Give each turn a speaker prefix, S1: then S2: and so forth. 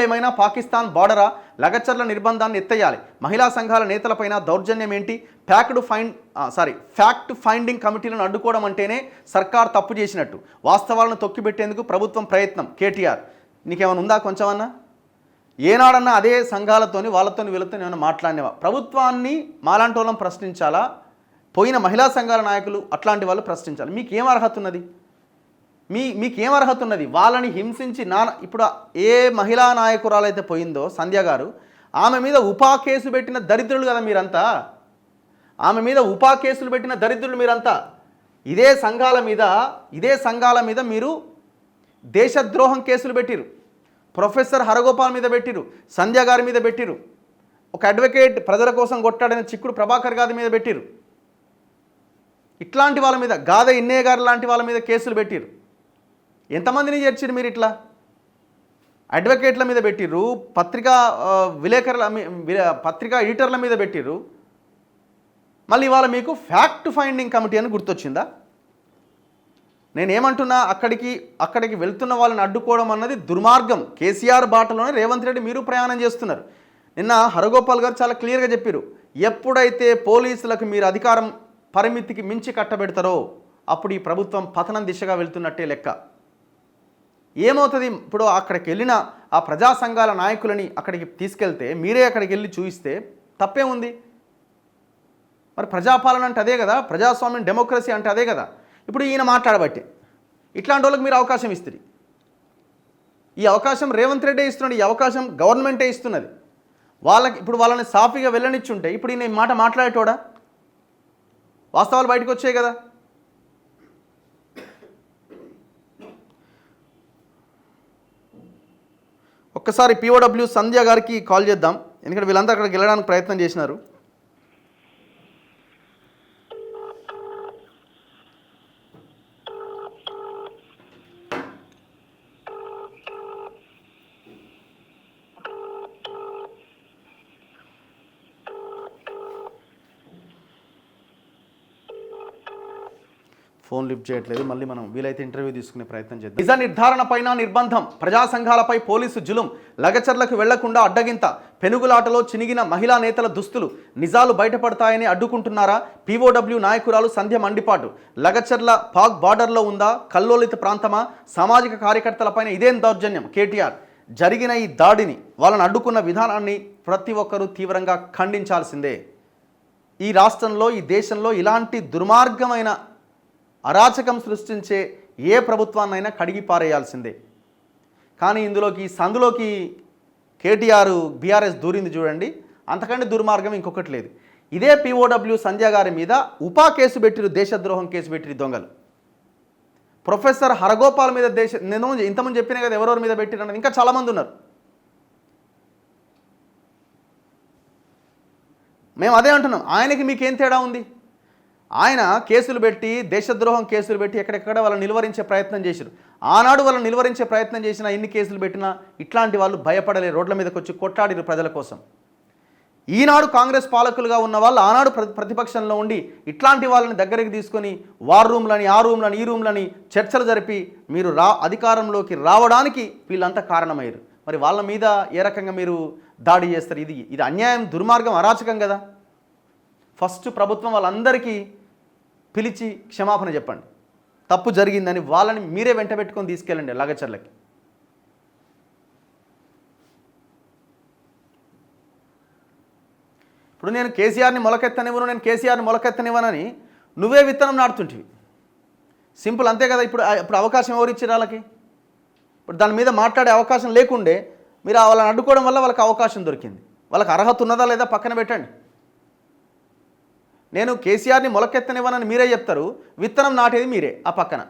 S1: ఏమైనా పాకిస్తాన్ బార్డరా? లగచర్ల నిర్బంధాన్ని ఎత్తేయాలి. మహిళా సంఘాల నేతలపైన దౌర్జన్యం ఏంటి? ఫ్యాక్ట్ ఫైండింగ్ కమిటీలను అడ్డుకోవడం అంటేనే సర్కార్ తప్పు చేసినట్టు. వాస్తవాలను తొక్కిపెట్టేందుకు ప్రభుత్వం ప్రయత్నం. కేటీఆర్ నీకేమైనా ఉందా కొంచెమన్నా? ఏనాడన్నా అదే సంఘాలతోని వాళ్ళతోని వీళ్ళతో ఏమైనా మాట్లాడినవా? ప్రభుత్వాన్ని మాలాంటి వాళ్ళని ప్రశ్నించాలా? పోయిన మహిళా సంఘాల నాయకులు అట్లాంటి వాళ్ళు ప్రశ్నించాలి. మీకేం అర్హత ఉన్నది? మీకేం అర్హత ఉన్నది? వాళ్ళని హింసించి ఇప్పుడు ఏ మహిళా నాయకురాలు అయితే పోయిందో సంధ్య గారు, ఆమె మీద ఉపా కేసు పెట్టిన దరిద్రులు కదా మీరంతా. ఆమె మీద ఉపా కేసులు పెట్టిన దరిద్రులు మీరంతా. ఇదే సంఘాల మీద మీరు దేశద్రోహం కేసులు పెట్టిరు. ప్రొఫెసర్ హరగోపాల్ మీద పెట్టిరు, సంధ్య గారి మీద పెట్టిరు, ఒక అడ్వకేట్ ప్రజల కోసం కొట్టాడని చిక్కుడు ప్రభాకర్ గారి మీద పెట్టిరు. ఇట్లాంటి వాళ్ళ మీద, గాద ఇన్నయ్య గారు లాంటి వాళ్ళ మీద కేసులు పెట్టిరు. ఎంతమందిని చేర్చిరు మీరు? ఇట్లా అడ్వకేట్ల మీద పెట్టిర్రు, పత్రికా ఎడిటర్ల మీద పెట్టిర్రు. మళ్ళీ ఇవాళ మీకు ఫ్యాక్ట్ ఫైండింగ్ కమిటీ అని గుర్తొచ్చిందా? నేనేమంటున్నా, అక్కడికి వెళ్తున్న వాళ్ళని అడ్డుకోవడం అన్నది దుర్మార్గం. కేసీఆర్ బాటలోనే రేవంత్ రెడ్డి మీరు ప్రయాణం చేస్తున్నారు. నిన్న హరగోపాల్ గారు చాలా క్లియర్గా చెప్పారు, ఎప్పుడైతే పోలీసులకు మీరు అధికారం పరిమితికి మించి కట్టబెడతారో అప్పుడు ఈ ప్రభుత్వం పతనం దిశగా వెళ్తున్నట్టే లెక్క. ఏమవుతుంది? ఇప్పుడు అక్కడికి వెళ్ళిన ఆ ప్రజా సంఘాల నాయకులని అక్కడికి తీసుకెళ్తే, మీరే అక్కడికి వెళ్ళి చూపిస్తే తప్పే ఉంది? మరి ప్రజాపాలన అంటే అదే కదా, ప్రజాస్వామ్యం డెమోక్రసీ అంటే అదే కదా. ఇప్పుడు ఈయన మాట్లాడబట్టే ఇట్లాంటి వాళ్ళకి మీరు అవకాశం ఇస్తుంది. ఈ అవకాశం రేవంత్ రెడ్డి ఇస్తున్నాడు, ఈ అవకాశం గవర్నమెంటే ఇస్తున్నది. వాళ్ళని సాఫీగా వెళ్ళనిచ్చుంటే ఇప్పుడు ఈయన మాట మాట్లాడేటోడా? వాస్తవాలు బయటకు వచ్చాయి కదా. ఒక్కసారి పిఓడబ్ల్యూ సంధ్య గారికి కాల్ చేద్దాం, ఎందుకంటే వీళ్ళంతా అక్కడికి వెళ్ళడానికి ప్రయత్నం చేసినారు. ఫోన్ లిఫ్ట్ చేయట్లేదు. మళ్ళీ మనం వీలైతే ఇంటర్వ్యూ తీసుకునే ప్రయత్నం చేద్దాం. నిజ నిర్ధారణపైన నిర్బంధం, ప్రజా సంఘాలపై పోలీసు జులుం, లగచర్లకు వెళ్లకుండా అడ్డగింత, పెనుగులాటలో చినిగిన మహిళా నేతల దుస్తులు, నిజాలు బయటపడతాయని అడ్డుకుంటున్నారా? పీఓడబ్ల్యూ నాయకురాలు సంధ్య మండిపాటు. లగచర్ల పాక్ బార్డర్లో ఉందా? కల్లోలిత ప్రాంతమా? సామాజిక కార్యకర్తలపైన ఇదేం దౌర్జన్యం? కేటీఆర్ జరిగిన ఈ దాడిని, వాళ్ళని అడ్డుకున్న విధానాన్ని ప్రతి ఒక్కరూ తీవ్రంగా ఖండించాల్సిందే. ఈ రాష్ట్రంలో, ఈ దేశంలో ఇలాంటి దుర్మార్గమైన అరాచకం సృష్టించే ఏ ప్రభుత్వాన్నైనా కడిగి పారేయాల్సిందే. కానీ సందులోకి కేటీఆర్ బీఆర్ఎస్ దూరింది చూడండి, అంతకంటే దుర్మార్గం ఇంకొకటి లేదు. ఇదే పీఓడబ్ల్యూ సంధ్య గారి మీద ఉపా కేసు పెట్టిరు, దేశద్రోహం కేసు పెట్టిరు దొంగలు. ప్రొఫెసర్ హరగోపాల్ మీద నేను ఇంతకుముందు చెప్పిన కదా ఎవరెవరి మీద పెట్టిరన్నది, ఇంకా చాలామంది ఉన్నారు. మేము అదే అంటున్నాం, ఆయనకి మీకేం తేడా ఉంది? ఆయన కేసులు పెట్టి, దేశద్రోహం కేసులు పెట్టి ఎక్కడెక్కడ వాళ్ళని నిలువరించే ప్రయత్నం చేశారు. ఆనాడు వాళ్ళని నిలువరించే ప్రయత్నం చేసినా, ఎన్ని కేసులు పెట్టినా ఇట్లాంటి వాళ్ళు భయపడలే, రోడ్ల మీదకి వచ్చి కొట్లాడిరు ప్రజల కోసం. ఈనాడు కాంగ్రెస్ పాలకులుగా ఉన్న వాళ్ళు ఆనాడు ప్రతిపక్షంలో ఉండి ఇట్లాంటి వాళ్ళని దగ్గరికి తీసుకొని వార్ రూమ్లని, ఆ రూమ్లని, ఈ రూమ్లని చర్చలు జరిపి మీరు అధికారంలోకి రావడానికి వీళ్ళంతా కారణమయ్యారు. మరి వాళ్ళ మీద ఏ రకంగా మీరు దాడి చేస్తారు? ఇది అన్యాయం, దుర్మార్గం, అరాచకం కదా. ఫస్ట్ ప్రభుత్వం వాళ్ళందరికీ పిలిచి క్షమాపణ చెప్పండి, తప్పు జరిగిందని. వాళ్ళని మీరే వెంట పెట్టుకొని తీసుకెళ్ళండి లగచర్లకి. ఇప్పుడు నేను కేసీఆర్ని మొలకెత్తనివ్వనని నువ్వే విత్తనం నాటుతుంటివి. సింపుల్, అంతే కదా. ఇప్పుడు అవకాశం ఎవరు ఇచ్చారు వాళ్ళకి? ఇప్పుడు దాని మీద మాట్లాడే అవకాశం లేకుండే మీరు వాళ్ళని అడ్డుకోవడం వల్ల వాళ్ళకి అవకాశం దొరికింది. వాళ్ళకి అర్హత ఉన్నదా లేదా పక్కన పెట్టండి. నేను కేసీఆర్ని మొలకెత్తనివ్వనని మీరే చెప్తారు, విత్తనం నాటేది మీరే ఆ పక్కన.